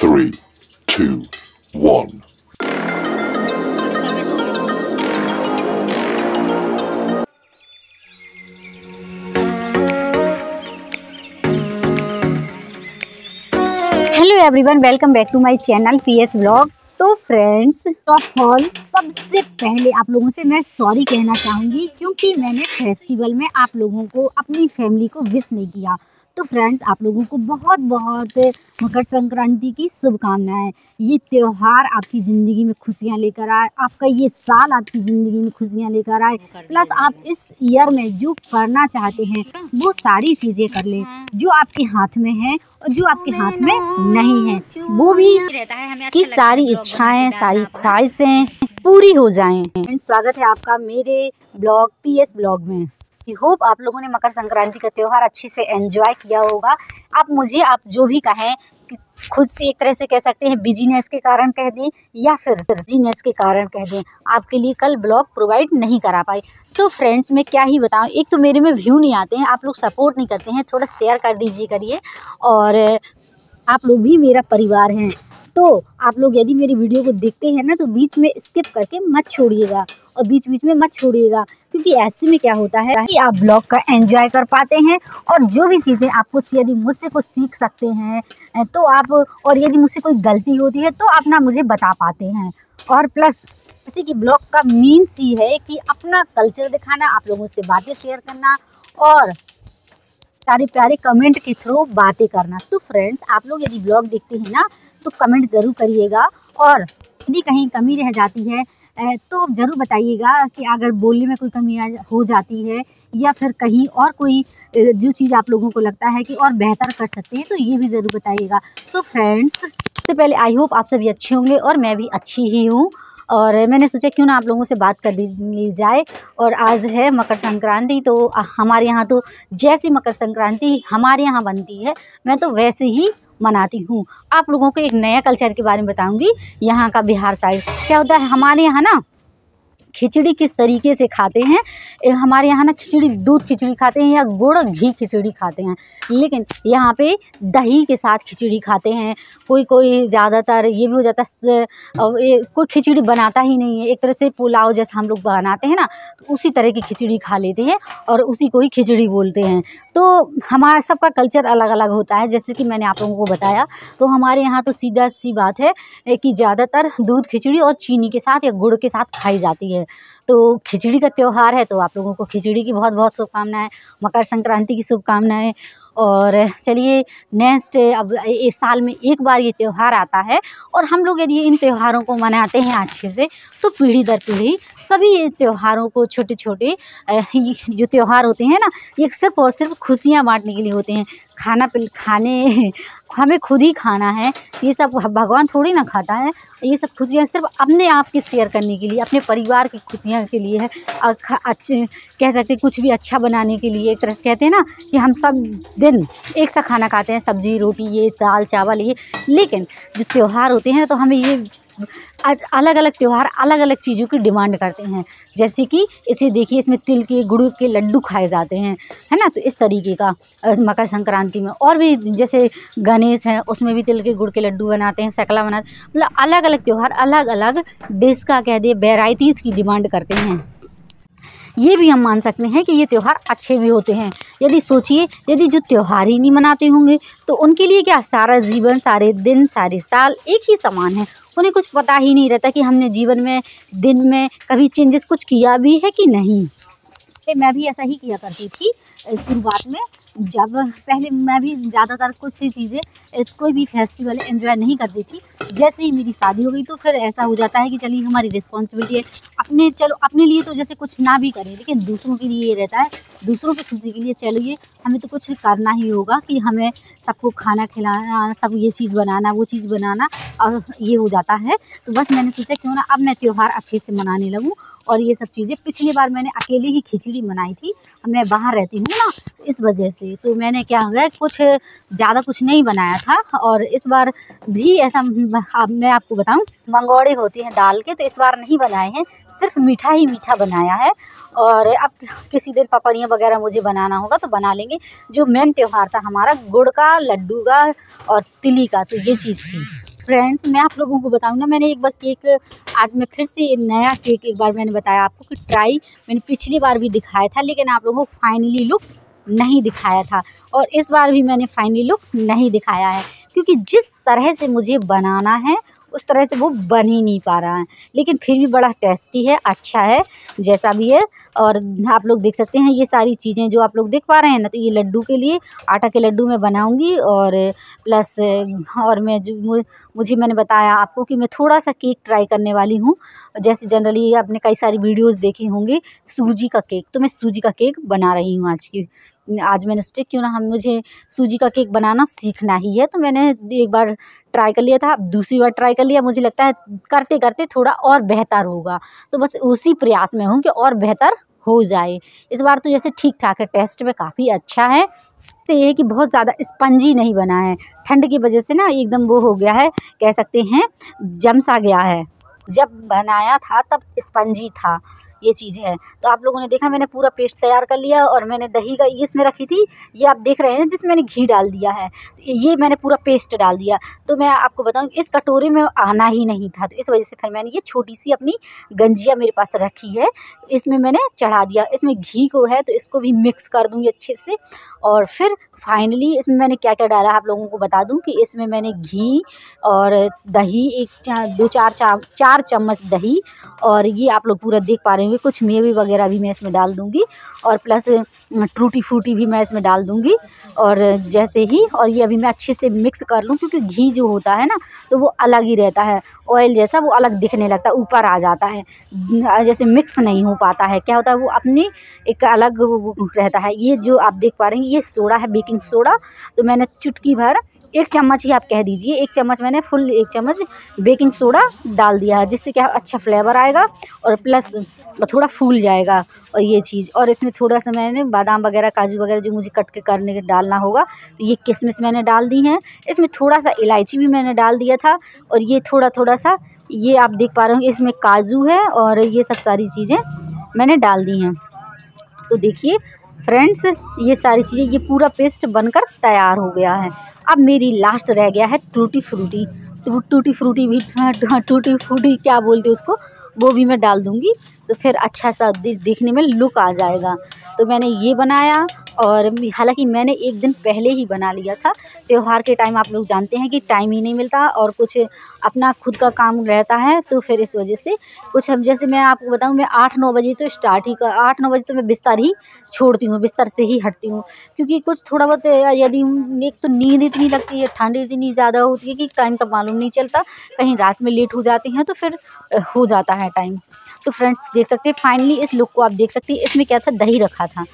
3, 2, 1. Hello everyone, welcome back to my channel PS vlog. तो friends, of all सबसे पहले आप लोगों से मैं सॉरी कहना चाहूँगी क्योंकि मैंने फेस्टिवल में आप लोगों को, अपनी फैमिली को विश नहीं किया। तो फ्रेंड्स, आप लोगों को बहुत बहुत मकर संक्रांति की शुभकामनाएं। ये त्यौहार आपकी ज़िंदगी में खुशियां लेकर आए, आपका ये साल आपकी ज़िंदगी में खुशियां लेकर आए, प्लस आप इस ईयर में जो करना चाहते हैं वो सारी चीज़ें कर लें जो आपके हाथ में है, और जो आपके हाथ में नहीं है वो भी कि सारी इच्छाएं, सारी ख्वाहिशें पूरी हो जाएं। स्वागत है आपका मेरे ब्लॉग पीएस ब्लॉग में। होप आप लोगों ने मकर संक्रांति का त्यौहार अच्छे से एंजॉय किया होगा। आप जो भी कहें कि खुद से एक तरह से कह सकते हैं, बिजीनेस के कारण कह दें या फिर बिजीनेस के कारण कह दें, आपके लिए कल ब्लॉग प्रोवाइड नहीं करा पाई। तो फ्रेंड्स, मैं क्या ही बताऊं, एक तो मेरे में व्यू नहीं आते हैं, आप लोग सपोर्ट नहीं करते हैं, थोड़ा शेयर कर दीजिए करिए। और आप लोग भी मेरा परिवार हैं, तो आप लोग यदि मेरी वीडियो को देखते हैं ना तो बीच में स्किप करके मत छोड़िएगा, और बीच बीच में मत छोड़िएगा, क्योंकि ऐसे में क्या होता है कि आप ब्लॉग का एंजॉय कर पाते हैं। और जो भी चीज़ें आप कुछ यदि मुझसे कुछ सीख सकते हैं तो आप, और यदि मुझसे कोई गलती होती है तो आप ना मुझे बता पाते हैं। और प्लस इसी की ब्लॉग का मीन्स ही है कि अपना कल्चर दिखाना, आप लोगों से बातें शेयर करना और प्यारे प्यारे कमेंट के थ्रू बातें करना। तो फ्रेंड्स, आप लोग यदि ब्लॉग देखते हैं ना तो कमेंट ज़रूर करिएगा, और यदि कहीं कमी रह जाती है तो ज़रूर बताइएगा कि अगर बोलने में कोई कमी हो जाती है, या फिर कहीं और कोई जो चीज़ आप लोगों को लगता है कि और बेहतर कर सकते हैं तो ये भी ज़रूर बताइएगा। तो फ्रेंड्स, सबसे पहले आई होप आप सभी अच्छे होंगे और मैं भी अच्छी ही हूँ, और मैंने सोचा क्यों ना आप लोगों से बात कर ली जाए। और आज है मकर संक्रांति, तो हमारे यहाँ तो जैसी मकर संक्रांति हमारे यहाँ बनती है मैं तो वैसे ही मनाती हूँ। आप लोगों को एक नया कल्चर के बारे में बताऊंगी। यहाँ का बिहार साइड क्या होता है, हमारे यहाँ ना खिचड़ी किस तरीके से खाते हैं। हमारे यहाँ ना खिचड़ी, दूध खिचड़ी खाते हैं या गुड़ घी खिचड़ी खाते हैं, लेकिन यहाँ पे दही के साथ खिचड़ी खाते हैं। कोई ज़्यादातर ये भी हो जाता है, कोई खिचड़ी बनाता ही नहीं है, एक तरह से पुलाव जैसा हम लोग बनाते हैं ना, तो उसी तरह की खिचड़ी खा लेते हैं और उसी को ही खिचड़ी बोलते हैं। तो हमारा सबका कल्चर अलग अलग होता है, जैसे कि मैंने आप लोगों को बताया। तो हमारे यहाँ तो सीधा सी बात है कि ज़्यादातर दूध खिचड़ी और चीनी के साथ या गुड़ के साथ खाई जाती है। तो खिचड़ी का त्यौहार है, तो आप लोगों को खिचड़ी की बहुत बहुत शुभकामनाएं, मकर संक्रांति की शुभकामनाएं। और चलिए नेक्स्ट, अब इस साल में एक बार ये त्यौहार आता है, और हम लोग यदि इन त्योहारों को मनाते हैं अच्छे से तो पीढ़ी दर पीढ़ी सभी त्योहारों को, छोटे छोटे जो त्यौहार होते हैं ना, ये सिर्फ और सिर्फ खुशियाँ बांटने के लिए होते हैं। खाने हमें खुद ही खाना है, ये सब भगवान थोड़ी ना खाता है। ये सब खुशियाँ सिर्फ अपने आप की शेयर करने के लिए, अपने परिवार की खुशियाँ के लिए है। अच्छे कह सकते हैं, कुछ भी अच्छा बनाने के लिए। एक तरह से कहते हैं ना कि हम सब दिन एक सा खाना खाते हैं, सब्जी रोटी, ये दाल चावल ये, लेकिन जो त्यौहार होते हैं तो हमें ये अलग अलग त्यौहार अलग अलग चीज़ों की डिमांड करते हैं। जैसे कि इसे देखिए, इसमें तिल के गुड़ के लड्डू खाए जाते हैं, है ना। तो इस तरीके का मकर संक्रांति में, और भी जैसे गणेश है उसमें भी तिल के गुड़ के लड्डू बनाते हैं, सकला बनाते हैं। मतलब अलग अलग त्यौहार अलग अलग डिश का कह दिए वेराइटीज़ की डिमांड करते हैं। ये भी हम मान सकते हैं कि ये त्यौहार अच्छे भी होते हैं। यदि सोचिए, यदि जो त्यौहार ही नहीं मनाते होंगे तो उनके लिए क्या, सारा जीवन, सारे दिन, सारे साल एक ही समान है। उन्हें कुछ पता ही नहीं रहता कि हमने जीवन में, दिन में कभी चेंजेस कुछ किया भी है कि नहीं। मैं भी ऐसा ही किया करती थी शुरुआत में। जब पहले मैं भी ज़्यादातर कुछ सी चीज़ें, कोई भी फेस्टिवल एंजॉय नहीं करती थी। जैसे ही मेरी शादी हो गई तो फिर ऐसा हो जाता है कि चलिए हमारी रिस्पॉन्सिबिलिटी है, चलो अपने लिए तो जैसे कुछ ना भी करें, लेकिन दूसरों के लिए ये रहता है, दूसरों की खुशी के लिए चलिए हमें तो कुछ करना ही होगा कि हमें सबको खाना खिलाना, सब ये चीज़ बनाना, वो चीज़ बनाना, और ये हो जाता है। तो बस मैंने सोचा क्यों ना अब मैं त्यौहार अच्छे से मनाने लगूँ। और ये सब चीज़ें, पिछली बार मैंने अकेले ही खिचड़ी बनाई थी, मैं बाहर रहती हूँ ना, इस वजह से तो मैंने क्या हुआ, कुछ ज़्यादा कुछ नहीं बनाया था। और इस बार भी ऐसा, अब मैं आपको बताऊं, मंगोड़े होते हैं दाल के, तो इस बार नहीं बनाए हैं, सिर्फ मीठा ही मीठा बनाया है। और अब किसी दिन पपड़ियाँ वगैरह मुझे बनाना होगा तो बना लेंगे। जो मेन त्यौहार था हमारा गुड़ का, लड्डू का और तिली का, तो ये चीज़ थी। फ्रेंड्स मैं आप लोगों को बताऊँ ना, मैंने एक बार केक, आज मैं फिर से नया केक एक बार मैंने बताया आपको कि ट्राई मैंने पिछली बार भी दिखाया था, लेकिन आप लोगों को फाइनली लुक नहीं दिखाया था, और इस बार भी मैंने फाइनली लुक नहीं दिखाया है, क्योंकि जिस तरह से मुझे बनाना है उस तरह से वो बन ही नहीं पा रहा है। लेकिन फिर भी बड़ा टेस्टी है, अच्छा है, जैसा भी है। और आप लोग देख सकते हैं ये सारी चीज़ें जो आप लोग देख पा रहे हैं ना, तो ये लड्डू के लिए आटा के लड्डू मैं बनाऊंगी, और प्लस और मैं जो मुझे मैंने बताया आपको कि मैं थोड़ा सा केक ट्राई करने वाली हूँ। जैसे जनरली आपने कई सारी वीडियोज़ देखे होंगे सूजी का केक, तो मैं सूजी का केक बना रही हूँ आज मैंने सोचा क्यों ना मुझे सूजी का केक बनाना सीखना ही है। तो मैंने एक बार ट्राई कर लिया था, अब दूसरी बार ट्राई कर लिया, मुझे लगता है करते करते थोड़ा और बेहतर होगा, तो बस उसी प्रयास में हूँ कि और बेहतर हो जाए। इस बार तो जैसे ठीक ठाक है, टेस्ट में काफ़ी अच्छा है। तो ये है कि बहुत ज़्यादा स्पंजी नहीं बना है, ठंड की वजह से ना एकदम वो हो गया है, कह सकते हैं जम सा गया है। जब बनाया था तब स्पंजी था, ये चीज़ है। तो आप लोगों ने देखा मैंने पूरा पेस्ट तैयार कर लिया, और मैंने दही का ये इसमें रखी थी, ये आप देख रहे हैं जिसमें मैंने घी डाल दिया है, ये मैंने पूरा पेस्ट डाल दिया। तो मैं आपको बताऊं इस कटोरे में आना ही नहीं था, तो इस वजह से फिर मैंने ये छोटी सी अपनी गंजिया मेरे पास रखी है, इसमें मैंने चढ़ा दिया। इसमें घी को है तो इसको भी मिक्स कर दूँगी अच्छे से, और फिर फाइनली इसमें मैंने क्या क्या डाला आप लोगों को बता दूं कि इसमें मैंने घी और दही चार चम्मच दही, और ये आप लोग पूरा देख पा रहे होंगे, कुछ मेवे वगैरह भी मैं इसमें डाल दूंगी, और प्लस टूटी फ्रूटी भी मैं इसमें डाल दूंगी। और जैसे ही, और ये अभी मैं अच्छे से मिक्स कर लूँ, क्योंकि घी जो होता है ना तो वो अलग ही रहता है, ऑयल जैसा वो अलग दिखने लगता है, ऊपर आ जाता है, जैसे मिक्स नहीं हो पाता है। क्या होता है वो अपनी एक अलग रहता है। ये जो आप देख पा रहे हैं ये सोडा है, बेकिंग सोडा, तो मैंने चुटकी भर, 1 चम्मच ही आप कह दीजिए, 1 चम्मच मैंने फुल 1 चम्मच बेकिंग सोडा डाल दिया है, जिससे क्या अच्छा फ्लेवर आएगा, और प्लस थोड़ा फूल जाएगा। और ये चीज़, और इसमें थोड़ा सा मैंने बादाम वगैरह काजू वगैरह जो मुझे कट के करने के डालना होगा, तो ये किशमिश मैंने डाल दी हैं। इसमें थोड़ा सा इलायची भी मैंने डाल दिया था, और ये थोड़ा सा ये आप देख पा रहे होंगे इसमें काजू है, और ये सब सारी चीज़ें मैंने डाल दी हैं। तो देखिए फ्रेंड्स ये सारी चीज़ें, ये पूरा पेस्ट बनकर तैयार हो गया है। अब मेरी लास्ट रह गया है टूटी फ्रूटी, तो टूटी फ्रूटी भी टूटी फ्रूटी क्या बोलते उसको, वो भी मैं डाल दूँगी, तो फिर अच्छा सा देखने में लुक आ जाएगा। तो मैंने ये बनाया, और हालांकि मैंने एक दिन पहले ही बना लिया था, त्यौहार के टाइम आप लोग जानते हैं कि टाइम ही नहीं मिलता, और कुछ अपना खुद का काम रहता है, तो फिर इस वजह से कुछ हम, जैसे मैं आपको बताऊं मैं 8-9 बजे तो 8-9 बजे तो मैं बिस्तर ही छोड़ती हूँ, बिस्तर से ही हटती हूँ, क्योंकि कुछ थोड़ा बहुत यदि एक तो नींद इतनी लगती है, ठंड इतनी ज़्यादा होती है कि टाइम का मालूम नहीं चलता, कहीं रात में लेट हो जाते हैं तो फिर हो जाता है टाइम। तो फ्रेंड्स देख सकते हैं फाइनली इस लुक को आप देख सकते हैं। इसमें क्या था, दही रखा था,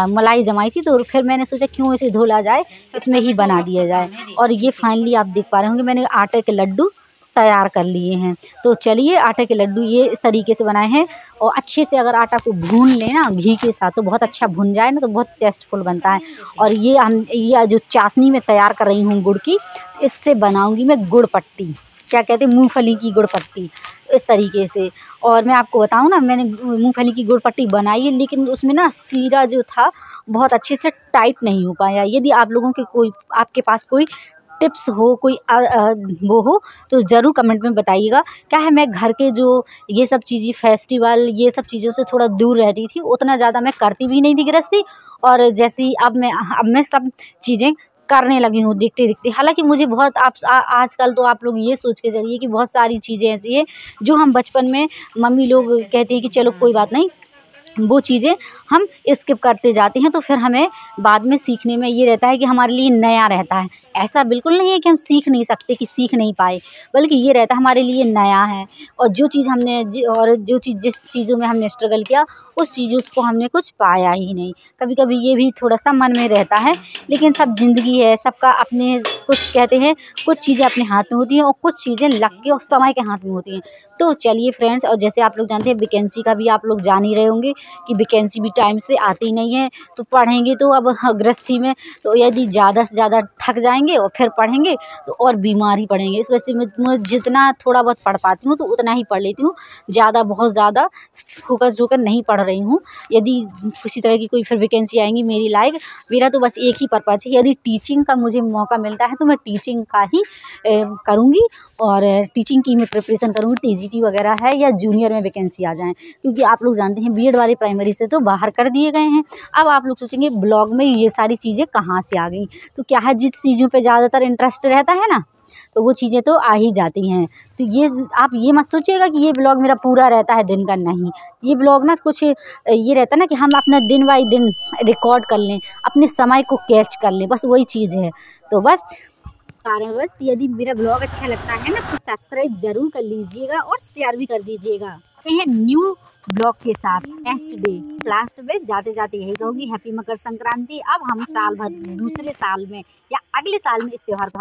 मलाई जमाई थी, तो फिर मैंने सोचा क्यों इसे धुला जाए, इसमें ही बना दिया जाए। और ये फाइनली आप देख पा रहे होंगे मैंने आटे के लड्डू तैयार कर लिए हैं। तो चलिए आटे के लड्डू ये इस तरीके से बनाए हैं, और अच्छे से अगर आटा को भून लें ना घी के साथ, तो बहुत अच्छा भुन जाए ना तो बहुत टेस्टफुल बनता है। और ये जो चाशनी में तैयार कर रही हूँ गुड़ की, इससे बनाऊँगी मैं गुड़ पट्टी, क्या कहते हैं मूंगफली की गुड़ पट्टी, इस तरीके से। और मैं आपको बताऊं ना मैंने मूंगफली की गुड़ पट्टी बनाई है, लेकिन उसमें ना सीरा जो था बहुत अच्छे से टाइट नहीं हो पाया। यदि आप लोगों के आपके पास कोई टिप्स हो, कोई वो हो, तो ज़रूर कमेंट में बताइएगा। क्या है मैं घर के जो ये सब चीज़ें फेस्टिवल ये सब चीज़ों से थोड़ा दूर रहती थी, उतना ज़्यादा मैं करती भी नहीं थी गृहस्थी, और जैसे ही अब मैं सब चीज़ें करने लगी हूँ देखते देखते। हालांकि मुझे बहुत आजकल तो आप लोग ये सोच के चलिए कि बहुत सारी चीज़ें ऐसी हैं जो हम बचपन में मम्मी लोग कहती हैं कि चलो कोई बात नहीं, वो चीज़ें हम स्किप करते जाते हैं, तो फिर हमें बाद में सीखने में ये रहता है कि हमारे लिए नया रहता है। ऐसा बिल्कुल नहीं है कि हम सीख नहीं सकते, कि सीख नहीं पाए, बल्कि ये रहता है हमारे लिए नया है, और जो चीज़ जिस चीज़ों में हमने स्ट्रगल किया उस चीज़ों को हमने कुछ पाया ही नहीं। कभी कभी ये भी थोड़ा सा मन में रहता है, लेकिन सब ज़िंदगी है, सबका अपने कुछ कहते हैं कुछ चीज़ें अपने हाथ में होती हैं, और कुछ चीज़ें लक के और समय के हाथ में होती हैं। तो चलिए फ्रेंड्स, और जैसे आप लोग जानते हैं वैकेंसी का भी आप लोग जान ही रहे होंगे कि वैकेंसी भी टाइम से आती नहीं है, तो पढ़ेंगे तो अब गृहस्थी में तो यदि ज़्यादा से ज़्यादा थक जाएंगे और फिर पढ़ेंगे तो और बीमार ही पड़ेंगे। इस वजह से मैं जितना थोड़ा बहुत पढ़ पाती हूँ तो उतना ही पढ़ लेती हूँ, बहुत ज़्यादा फोकस होकर नहीं पढ़ रही हूँ। यदि किसी तरह की कोई फिर वैकेंसी आएंगी मेरी लायक, मेरा तो बस एक ही पर्पज़ है, यदि टीचिंग का मुझे मौका मिलता है तो मैं टीचिंग का ही करूँगी और टीचिंग की मैं प्रिपरेशन करूँगी। टीजीटी वगैरह है या जूनियर में वैकेंसी आ जाए, क्योंकि आप लोग जानते हैं बीएड वाले प्राइमरी से तो बाहर कर दिए गए हैं। अब आप लोग सोचेंगे ब्लॉग में ये सारी चीज़ें कहाँ से आ गई, तो क्या है, जिस चीज़ों पे ज़्यादातर इंटरेस्ट रहता है ना तो वो चीज़ें तो आ ही जाती हैं। तो ये आप ये मत सोचिएगा कि ये ब्लॉग मेरा पूरा रहता है दिन का, नहीं। ये ब्लॉग ना कुछ ये रहता है ना कि हम अपना दिन बाई दिन रिकॉर्ड कर लें, अपने समय को कैच कर लें, बस वही चीज़ है। तो बस कारणवश यदि मेरा ब्लॉग अच्छा लगता है ना तो सब्सक्राइब ज़रूर कर लीजिएगा और शेयर भी कर दीजिएगा। हैं न्यू ब्लॉग के साथ नेक्स्ट डे। लास्ट में जाते जाते यही कहूँगी, हैप्पी मकर संक्रांति। अब हम साल भर दूसरे साल में या अगले साल में इस त्योहार को